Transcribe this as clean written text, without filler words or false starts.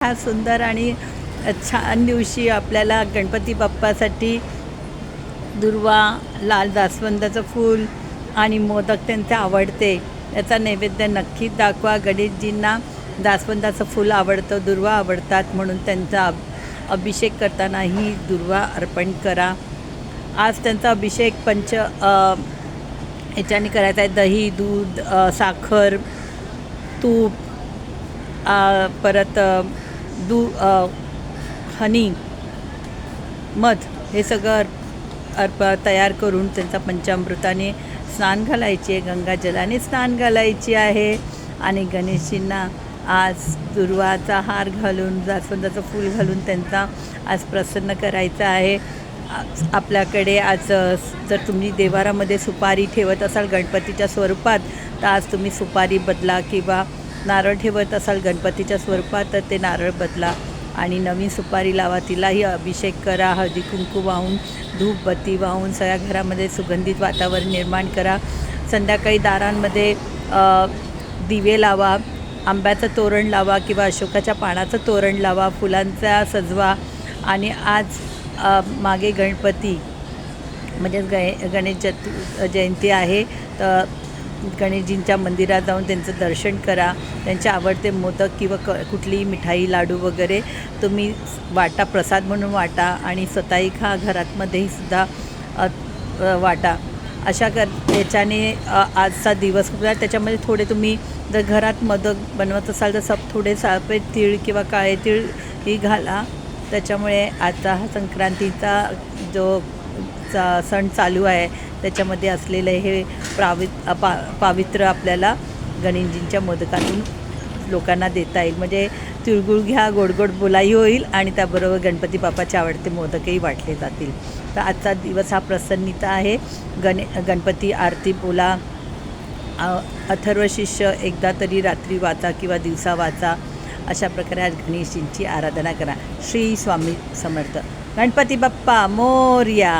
हा सुंदर आणि छान दिवशी आपल्याला गणपती बाप्पासाठी दुर्वा, लाल जास्वंदाचं फूल आणि मोदक त्यांचे आवडते. याचा नैवेद्य नक्कीच दाखवा. गणेशजींना जास्वंदाचं फूल आवडतं, दुर्वा आवडतात, म्हणून त्यांचा अभिषेक करताना ही दुर्वा अर्पण करा. आज त्यांचा अभिषेक ह्याच्याने करायचा आहे. दही, दूध, साखर, तूप, परत हनी, मध हे सगळं तयार करून त्यांचा पंचामृताने स्नान घालायचे आहे, गंगाजलाने स्नान घालायची आहे. आणि गणेशजींना आज दुर्वाचा हार घालून, जास्वंदाचं फूल घालून त्यांचा आज प्रसन्न करायचा आहे. आपल्याकडे आज जर तुम्ही देवारामध्ये सुपारी ठेवत असाल गणपतीच्या स्वरूपात, तर आज तुम्ही सुपारी बदला, किंवा नारळ ठेवत असाल गणपतीच्या स्वरूपात तर ते नारळ बदला आणि नवीन सुपारी लावा. तिलाही अभिषेक करा, हळदी कुंकू वाहून, धूपबत्ती वाहून सगळ्या घरामध्ये सुगंधित वातावरण निर्माण करा. संध्याकाळी दारांमध्ये दिवे लावा, आंब्याचं तोरण लावा किंवा अशोकाच्या पानाचं तोरण लावा, फुलांचा सजवा. आणि आज मागे गणपती म्हणजे गणेश जयंती आहे, तर गणेशजींच्या मंदिरात जाऊन त्यांचं दर्शन करा. त्यांचे आवडते मोदक किंवा कुठलीही मिठाई, लाडू वगैरे तुम्ही वाटा, प्रसाद म्हणून वाटा आणि स्वतःही खा, घरातमध्येही सुद्धा वाटा. याच्याने आजचा दिवस त्याच्यामध्ये थोडे तुम्ही जर घरात मोदक बनवत असाल तर थोडे सफेद तीळ किंवा काळे तीळ ही घाला. त्याच्यामुळे आजचा हा संक्रांतीचा जो सण चालू आहे त्याच्यामध्ये असलेलं हे पावित्र्य आपल्याला गणेशजींच्या मोदकातून लोकांना देता येईल. म्हणजे तिळगुळ घ्या, गोड बोलाई होईल आणि त्याबरोबर गणपती बाप्पाचे आवडते मोदकही वाटले जातील. तर आजचा दिवस हा प्रसन्नता आहे. गणपती आरती बोला, अथर्वशीर्ष एकदा तरी रात्री वाचा किंवा दिवसा वाचा. अशा प्रकारे आज गणेशजींची आराधना करा. श्री स्वामी समर्थ. गणपती बाप्पा मोरया.